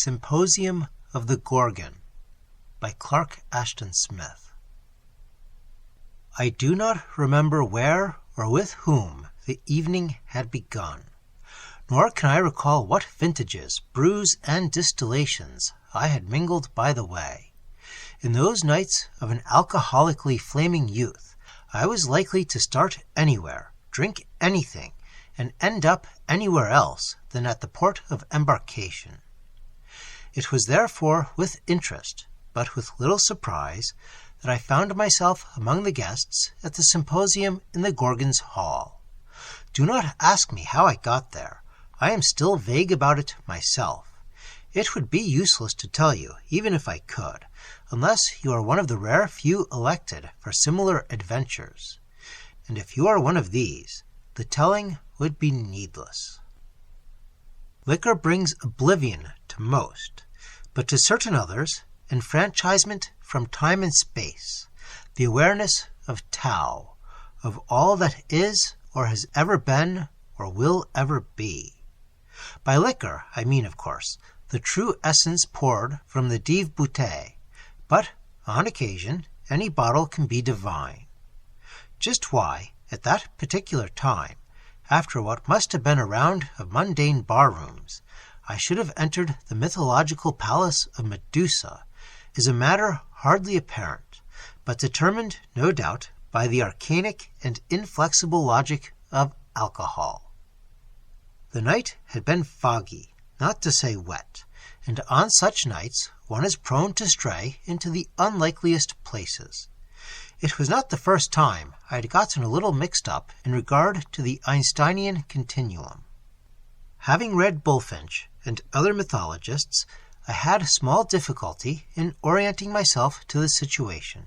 Symposium of the Gorgon by Clark Ashton Smith. I do not remember where or with whom the evening had begun, nor can I recall what vintages, brews, and distillations I had mingled by the way. In those nights of an alcoholically flaming youth, I was likely to start anywhere, drink anything, and end up anywhere else than at the port of embarkation. It was therefore with interest, but with little surprise, that I found myself among the guests at the Symposium in the Gorgons' hall. Do not ask me how I got there. I am still vague about it myself. It would be useless to tell you, even if I could, unless you are one of the rare few elected for similar adventures. And if you are one of these, the telling would be needless. Liquor brings oblivion to most, but to certain others, enfranchisement from time and space, the awareness of Tao, of all that is or has ever been or will ever be. By liquor, I mean, of course, the true essence poured from the dive Bouteille, but, on occasion, any bottle can be divine. Just why, at that particular time, after what must have been a round of mundane bar-rooms, I should have entered the mythological palace of Medusa, is a matter hardly apparent, but determined, no doubt, by the arcanic and inflexible logic of alcohol. The night had been foggy, not to say wet, and on such nights one is prone to stray into the unlikeliest places. It was not the first time I had gotten a little mixed up in regard to the Einsteinian continuum. Having read Bulfinch and other mythologists, I had small difficulty in orienting myself to the situation.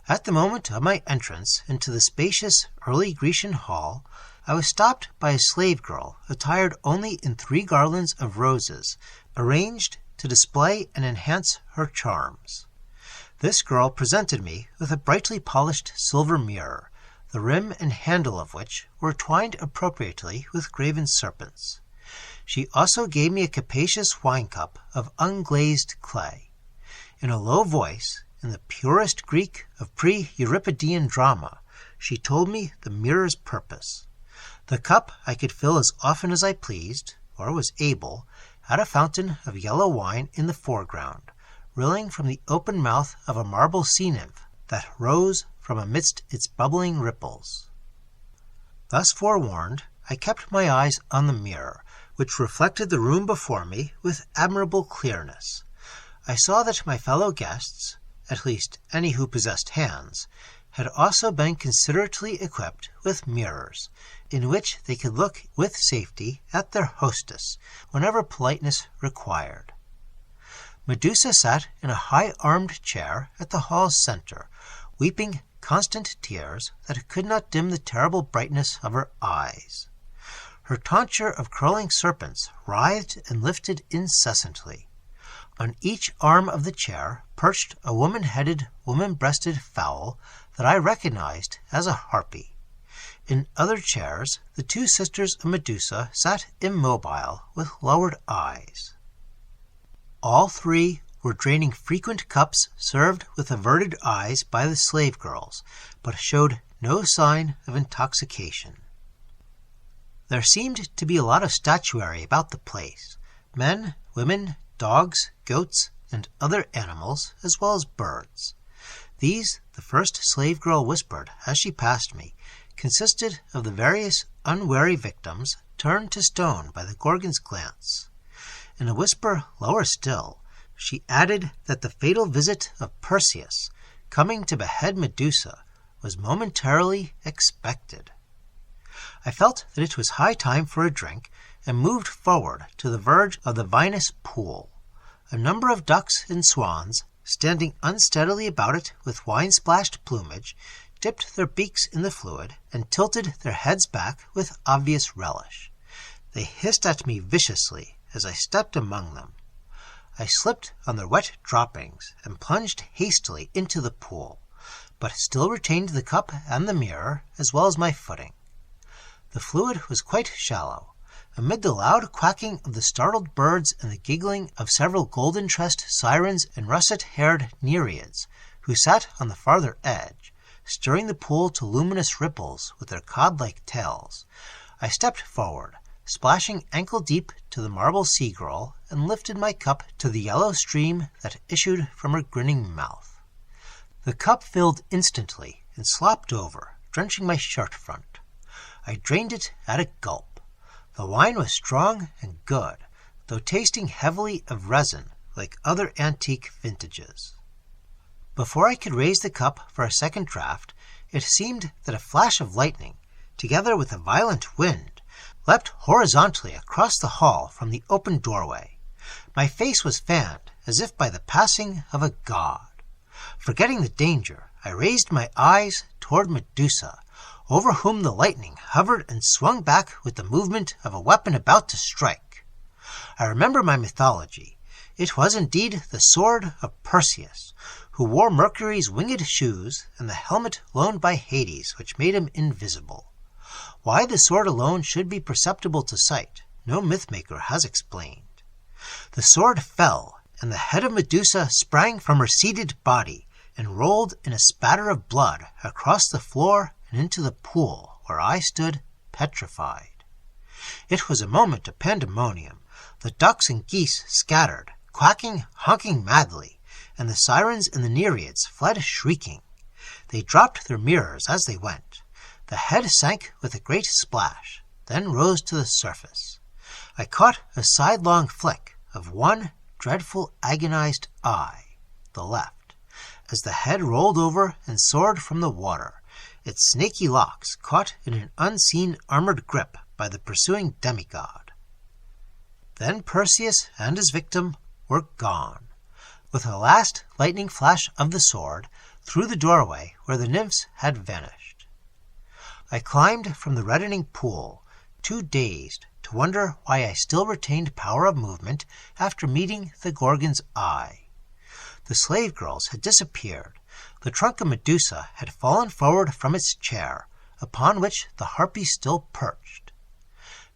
At the moment of my entrance into the spacious early Grecian hall, I was stopped by a slave girl attired only in 3 garlands of roses, arranged to display and enhance her charms. This girl presented me with a brightly polished silver mirror, the rim and handle of which were twined appropriately with graven serpents. She also gave me a capacious wine cup of unglazed clay. In a low voice, in the purest Greek of pre-Euripidean drama, she told me the mirror's purpose. The cup I could fill as often as I pleased, or was able, at a fountain of yellow wine in the foreground, rilling from the open mouth of a marble sea nymph that rose from amidst its bubbling ripples. Thus forewarned, I kept my eyes on the mirror, which reflected the room before me with admirable clearness. I saw that my fellow guests, at least any who possessed hands, had also been considerately equipped with mirrors, in which they could look with safety at their hostess whenever politeness required. Medusa sat in a high-armed chair at the hall's center, weeping constant tears that could not dim the terrible brightness of her eyes. Her tonsure of curling serpents writhed and lifted incessantly. On each arm of the chair perched a woman-headed, woman-breasted fowl that I recognized as a harpy. In other chairs, the 2 sisters of Medusa sat immobile with lowered eyes. All 3 were draining frequent cups served with averted eyes by the slave girls, but showed no sign of intoxication. There seemed to be a lot of statuary about the place, men, women, dogs, goats, and other animals, as well as birds. These, the first slave girl whispered as she passed me, consisted of the various unwary victims turned to stone by the Gorgon's glance. In a whisper lower still, she added that the fatal visit of Perseus, coming to behead Medusa, was momentarily expected. I felt that it was high time for a drink, and moved forward to the verge of the vinous pool. A number of ducks and swans, standing unsteadily about it with wine-splashed plumage, dipped their beaks in the fluid and tilted their heads back with obvious relish. They hissed at me viciously as I stepped among them. I slipped on their wet droppings and plunged hastily into the pool, but still retained the cup and the mirror as well as my footing. The fluid was quite shallow, amid the loud quacking of the startled birds and the giggling of several golden-tressed sirens and russet-haired nereids, who sat on the farther edge, stirring the pool to luminous ripples with their cod-like tails, I stepped forward, splashing ankle-deep to the marble sea-girl, and lifted my cup to the yellow stream that issued from her grinning mouth. The cup filled instantly and slopped over, drenching my shirt front. I drained it at a gulp. The wine was strong and good, though tasting heavily of resin like other antique vintages. Before I could raise the cup for a second draught, it seemed that a flash of lightning, together with a violent wind, leapt horizontally across the hall from the open doorway. My face was fanned as if by the passing of a god. Forgetting the danger, I raised my eyes toward Medusa, over whom the lightning hovered and swung back with the movement of a weapon about to strike. I remember my mythology. It was indeed the sword of Perseus, who wore Mercury's winged shoes and the helmet loaned by Hades, which made him invisible. Why the sword alone should be perceptible to sight, no myth-maker has explained. The sword fell, and the head of Medusa sprang from her seated body and rolled in a spatter of blood across the floor and into the pool, where I stood petrified. It was a moment of pandemonium. The ducks and geese scattered, quacking, honking madly, and the sirens and the nereids fled shrieking. They dropped their mirrors as they went. The head sank with a great splash, then rose to the surface. I caught a sidelong flick of one dreadful agonized eye, the left, as the head rolled over and soared from the water, its snaky locks caught in an unseen armored grip by the pursuing demigod. Then Perseus and his victim were gone, with a last lightning flash of the sword through the doorway where the nymphs had vanished. I climbed from the reddening pool, too dazed to wonder why I still retained power of movement after meeting the Gorgon's eye. The slave girls had disappeared. The trunk of Medusa had fallen forward from its chair, upon which the harpy still perched.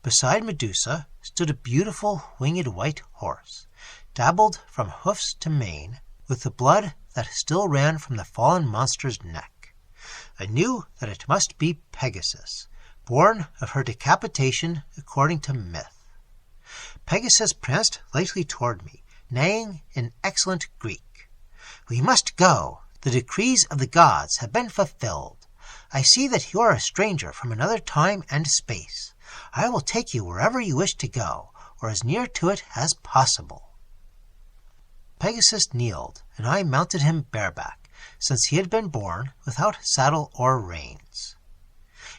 Beside Medusa stood a beautiful winged white horse, dabbled from hoofs to mane with the blood that still ran from the fallen monster's neck. I knew that it must be Pegasus, born of her decapitation according to myth. Pegasus pranced lightly toward me, neighing in excellent Greek. "We must go. The decrees of the gods have been fulfilled. I see that you are a stranger from another time and space. I will take you wherever you wish to go, or as near to it as possible." Pegasus kneeled, and I mounted him bareback, since he had been born without saddle or reins.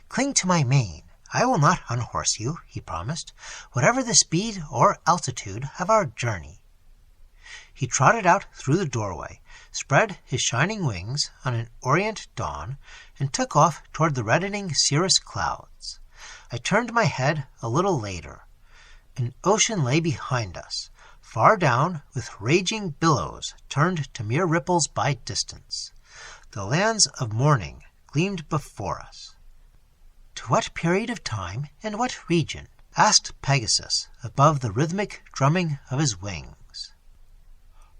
"Cling to my mane. I will not unhorse you," he promised, "whatever the speed or altitude of our journey." He trotted out through the doorway, spread his shining wings on an orient dawn, and took off toward the reddening cirrus clouds. I turned my head a little later. An ocean lay behind us, far down, with raging billows turned to mere ripples by distance. The lands of morning gleamed before us. "To what period of time and what region?" asked Pegasus above the rhythmic drumming of his wings.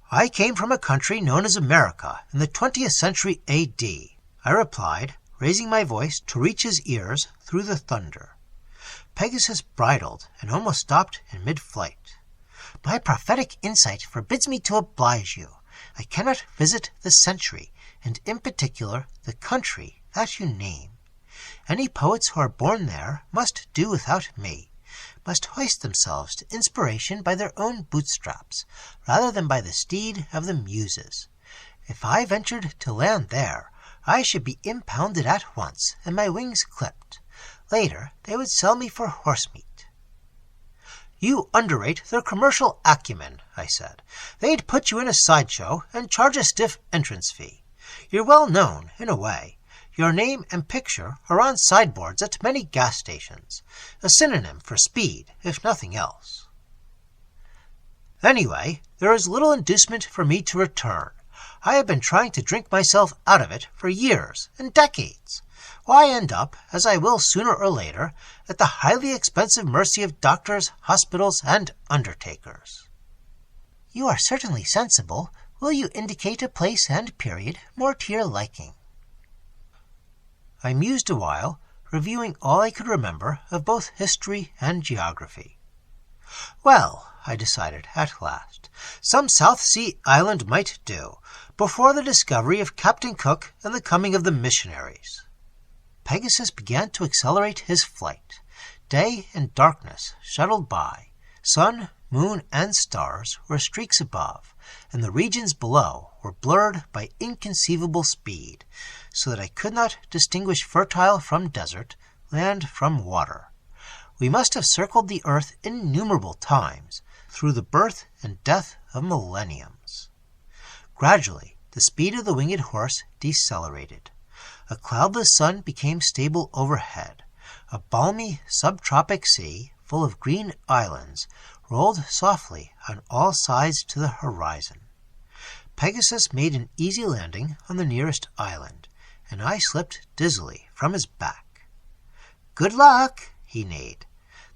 "I came from a country known as America in the 20th century A.D., I replied, raising my voice to reach his ears through the thunder. Pegasus bridled and almost stopped in mid-flight. "My prophetic insight forbids me to oblige you. I cannot visit the century, and in particular the country that you name. Any poets who are born there must do without me, must hoist themselves to inspiration by their own bootstraps, rather than by the steed of the muses. If I ventured to land there, I should be impounded at once, and my wings clipped. Later they would sell me for horse-meat." "You underrate their commercial acumen," I said. "They'd put you in a sideshow and charge a stiff entrance fee. You're well known, in a way. Your name and picture are on sideboards at many gas stations, a synonym for speed, if nothing else. Anyway, there is little inducement for me to return. I have been trying to drink myself out of it for years and decades. Why end up, as I will sooner or later, at the highly expensive mercy of doctors, hospitals, and undertakers? You are certainly sensible. Will you indicate a place and period more to your liking? I mused a while, reviewing all I could remember of both history and geography. Well, I decided at last, some South Sea island might do, before the discovery of Captain Cook and the coming of the missionaries. Pegasus began to accelerate his flight. Day and darkness shuttled by. Sun, moon, and stars were streaks above, and the regions below were blurred by inconceivable speed, so that I could not distinguish fertile from desert, land from water. We must have circled the earth innumerable times, through the birth and death of millenniums. Gradually, the speed of the winged horse decelerated. A cloudless sun became stable overhead. A balmy subtropic sea, full of green islands, rolled softly on all sides to the horizon. Pegasus made an easy landing on the nearest island, and I slipped dizzily from his back. "Good luck," he neighed.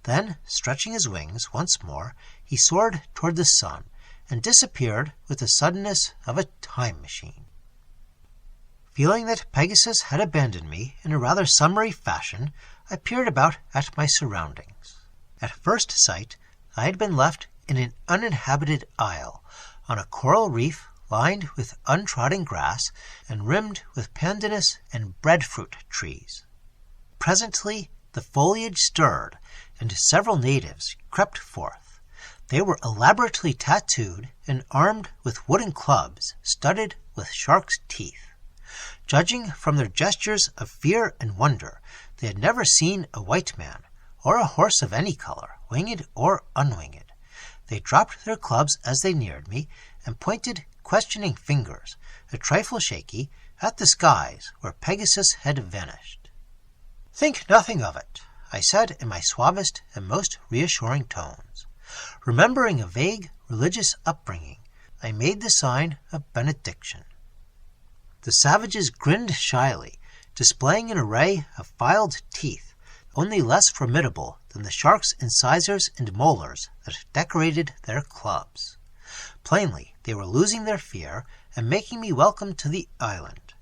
Then, stretching his wings once more, he soared toward the sun and disappeared with the suddenness of a time machine. Feeling that Pegasus had abandoned me in a rather summary fashion, I peered about at my surroundings. At first sight, I had been left in an uninhabited isle, on a coral reef lined with untrodden grass and rimmed with pandanus and breadfruit trees. Presently the foliage stirred, and several natives crept forth. They were elaborately tattooed and armed with wooden clubs studded with sharks' teeth. Judging from their gestures of fear and wonder, they had never seen a white man, or a horse of any color, winged or unwinged. They dropped their clubs as they neared me, and pointed questioning fingers, a trifle shaky, at the skies where Pegasus had vanished. "Think nothing of it," I said in my suavest and most reassuring tones. Remembering a vague religious upbringing, I made the sign of benediction. The savages grinned shyly, displaying an array of filed teeth, only less formidable than the sharks' incisors and molars that decorated their clubs. Plainly, they were losing their fear and making me welcome to the island.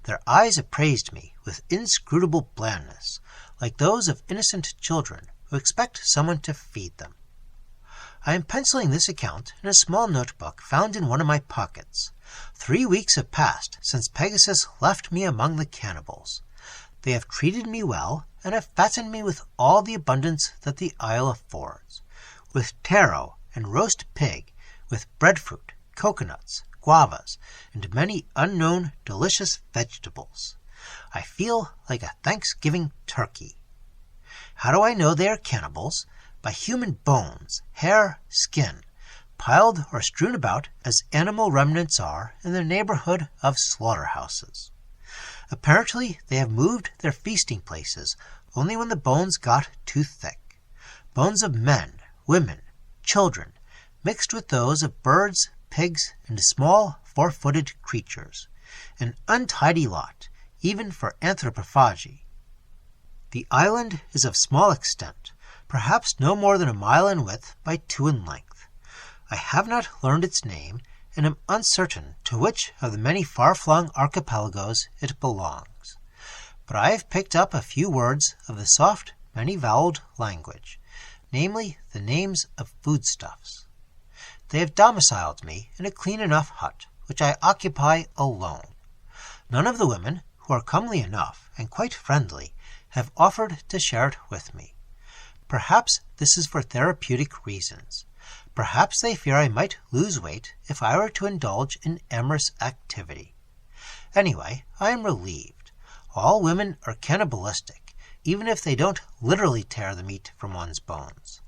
Their eyes appraised me with inscrutable blandness, like those of innocent children who expect someone to feed them. I am penciling this account in a small notebook found in one of my pockets. 3 weeks have passed since Pegasus left me among the cannibals. They have treated me well, and have fattened me with all the abundance that the isle affords, with taro and roast pig, with breadfruit, coconuts, guavas, and many unknown delicious vegetables. I feel like a Thanksgiving turkey. How do I know they are cannibals? By human bones, hair, skin, piled or strewn about as animal remnants are in the neighborhood of slaughterhouses. Apparently they have moved their feasting places only when the bones got too thick. Bones of men, women, children, mixed with those of birds, pigs, and small four-footed creatures. An untidy lot, even for anthropophagy. The island is of small extent, perhaps no more than a mile in width by 2 in length. I have not learned its name, and am uncertain to which of the many far-flung archipelagos it belongs. But I have picked up a few words of the soft, many-voweled language, namely the names of foodstuffs. They have domiciled me in a clean enough hut, which I occupy alone. None of the women, who are comely enough and quite friendly, have offered to share it with me. Perhaps this is for therapeutic reasons. Perhaps they fear I might lose weight if I were to indulge in amorous activity. Anyway, I am relieved. All women are cannibalistic, even if they don't literally tear the meat from one's bones.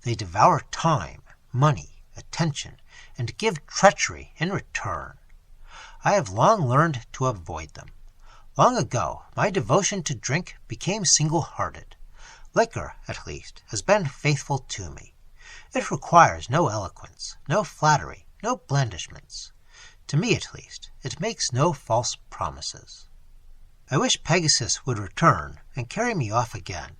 They devour time, money, attention, and give treachery in return. I have long learned to avoid them. Long ago, my devotion to drink became single-hearted. Liquor, at least, has been faithful to me. It requires no eloquence, no flattery, no blandishments. To me, at least, it makes no false promises. I wish Pegasus would return and carry me off again.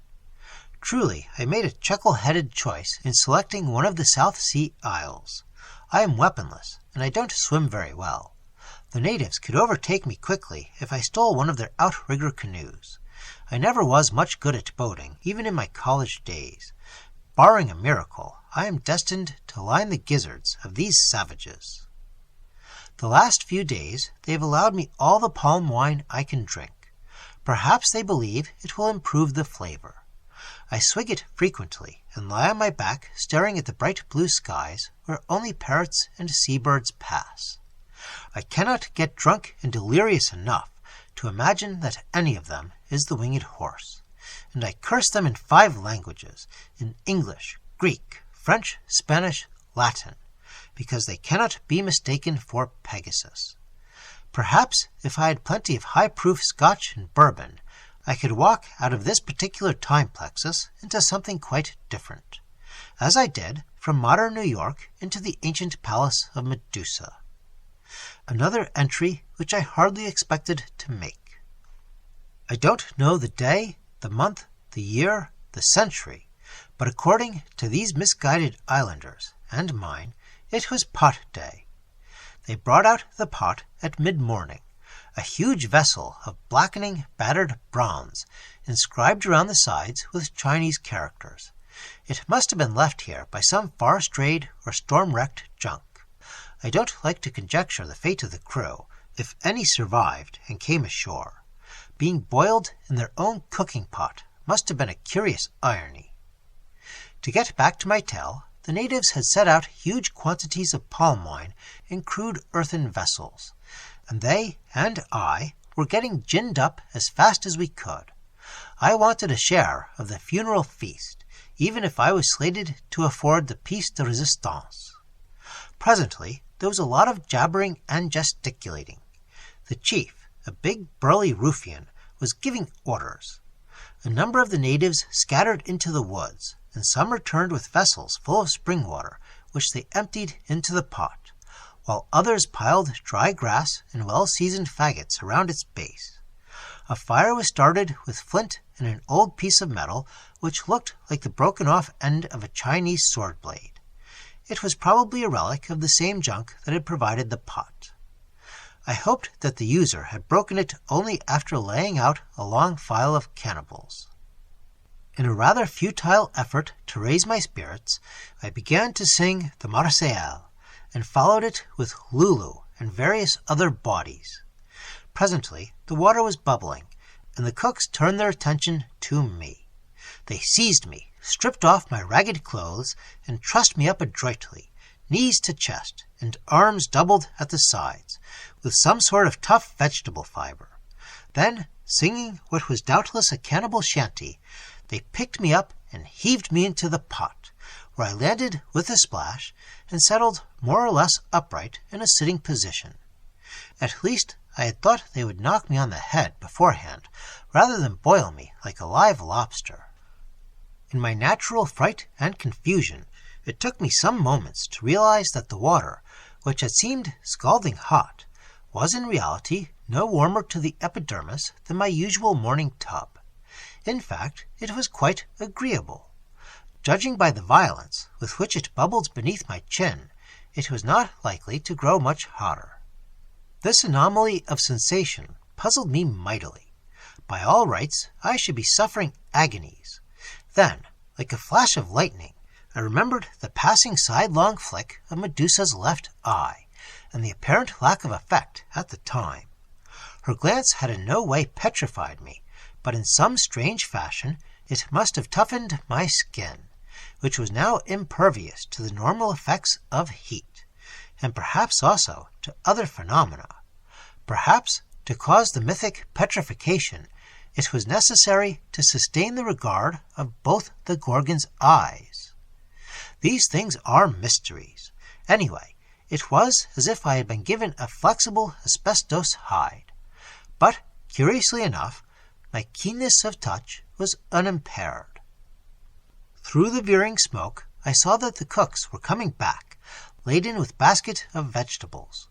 Truly, I made a chuckle-headed choice in selecting one of the South Sea Isles. I am weaponless, and I don't swim very well. The natives could overtake me quickly if I stole one of their outrigger canoes. I never was much good at boating, even in my college days. Barring a miracle, I am destined to line the gizzards of these savages. The last few days they have allowed me all the palm wine I can drink. Perhaps they believe it will improve the flavor. I swig it frequently and lie on my back staring at the bright blue skies where only parrots and seabirds pass. I cannot get drunk and delirious enough to imagine that any of them is the winged horse, and I curse them in 5 languages, in English, Greek, French, Spanish, Latin, because they cannot be mistaken for Pegasus. Perhaps if I had plenty of high-proof Scotch and bourbon, I could walk out of this particular time plexus into something quite different, as I did from modern New York into the ancient palace of Medusa. Another entry which I hardly expected to make. I don't know the day, the month, the year, the century, but according to these misguided islanders, and mine, it was pot day. They brought out the pot at mid-morning, a huge vessel of blackening, battered bronze, inscribed around the sides with Chinese characters. It must have been left here by some far-strayed or storm-wrecked junk. I don't like to conjecture the fate of the crew, if any survived and came ashore. Being boiled in their own cooking pot must have been a curious irony. To get back to my tale, the natives had set out huge quantities of palm wine in crude earthen vessels, and they and I were getting ginned up as fast as we could. I wanted a share of the funeral feast, even if I was slated to afford the piece de resistance. Presently, there was a lot of jabbering and gesticulating. The chief, a big burly ruffian, was giving orders. A number of the natives scattered into the woods, and some returned with vessels full of spring water, which they emptied into the pot, while others piled dry grass and well-seasoned faggots around its base. A fire was started with flint and an old piece of metal which looked like the broken-off end of a Chinese sword blade. It was probably a relic of the same junk that had provided the pot. I hoped that the user had broken it only after laying out a long file of cannibals. In a rather futile effort to raise my spirits, I began to sing the Marseillaise, and followed it with Lulu and various other bawdies. Presently the water was bubbling, and the cooks turned their attention to me. They seized me, stripped off my ragged clothes, and trussed me up adroitly, knees to chest, and arms doubled at the sides, with some sort of tough vegetable fibre. Then, singing what was doubtless a cannibal shanty, they picked me up and heaved me into the pot, where I landed with a splash and settled more or less upright in a sitting position. At least I had thought they would knock me on the head beforehand, rather than boil me like a live lobster. In my natural fright and confusion, it took me some moments to realize that the water, which had seemed scalding hot, was in reality no warmer to the epidermis than my usual morning tub. In fact, it was quite agreeable. Judging by the violence with which it bubbled beneath my chin, it was not likely to grow much hotter. This anomaly of sensation puzzled me mightily. By all rights, I should be suffering agonies. Then, like a flash of lightning, I remembered the passing sidelong flick of Medusa's left eye, and the apparent lack of effect at the time. Her glance had in no way petrified me, but in some strange fashion it must have toughened my skin, which was now impervious to the normal effects of heat, and perhaps also to other phenomena. Perhaps, to cause the mythic petrification, it was necessary to sustain the regard of both the Gorgon's eyes. These things are mysteries. Anyway, it was as if I had been given a flexible asbestos hide. But, curiously enough, my keenness of touch was unimpaired. Through the veering smoke, I saw that the cooks were coming back, laden with basket of vegetables.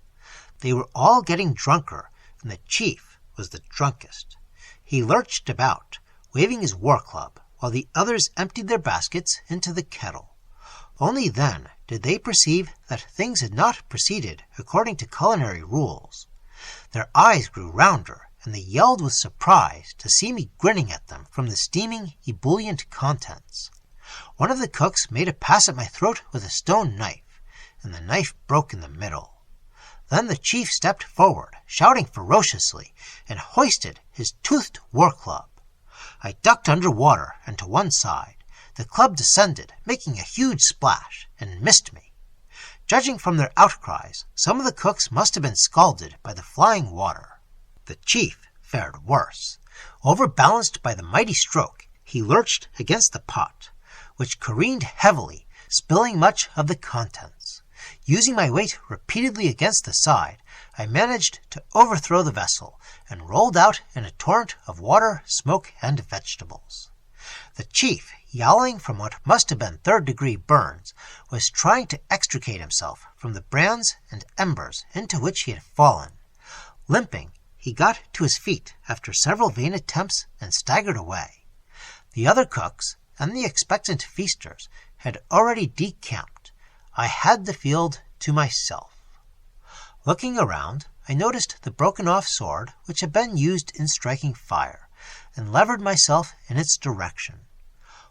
They were all getting drunker, and the chief was the drunkest. He lurched about, waving his war club, while the others emptied their baskets into the kettle. Only then did they perceive that things had not proceeded according to culinary rules. Their eyes grew rounder, and they yelled with surprise to see me grinning at them from the steaming, ebullient contents. One of the cooks made a pass at my throat with a stone knife, and the knife broke in the middle. Then the chief stepped forward, shouting ferociously, and hoisted his toothed war club. I ducked under water and to one side. The club descended, making a huge splash, and missed me. Judging from their outcries, some of the cooks must have been scalded by the flying water. The chief fared worse. Overbalanced by the mighty stroke, he lurched against the pot, which careened heavily, spilling much of the contents. Using my weight repeatedly against the side, I managed to overthrow the vessel, and rolled out in a torrent of water, smoke, and vegetables. The chief, yowling from what must have been third-degree burns, was trying to extricate himself from the brands and embers into which he had fallen. Limping, he got to his feet after several vain attempts and staggered away. The other cooks and the expectant feasters had already decamped. I had the field to myself. Looking around, I noticed the broken-off sword which had been used in striking fire, and levered myself in its direction.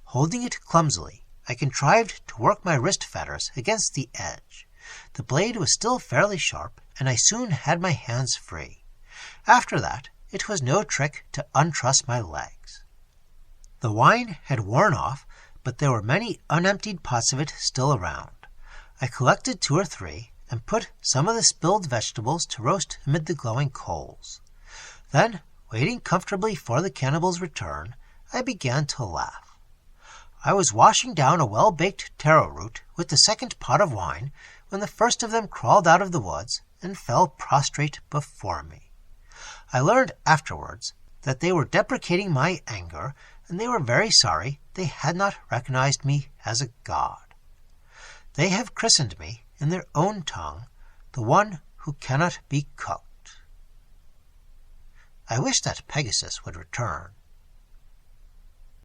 Holding it clumsily, I contrived to work my wrist fetters against the edge. The blade was still fairly sharp, and I soon had my hands free. After that, it was no trick to untruss my legs. The wine had worn off, but there were many unemptied pots of it still around. I collected 2 or 3, and put some of the spilled vegetables to roast amid the glowing coals. Then, waiting comfortably for the cannibal's return, I began to laugh. I was washing down a well-baked taro root with the second pot of wine when the first of them crawled out of the woods and fell prostrate before me. I learned afterwards that they were deprecating my anger, and they were very sorry they had not recognized me as a god. They have christened me, in their own tongue, the one who cannot be cooked. I wish that Pegasus would return.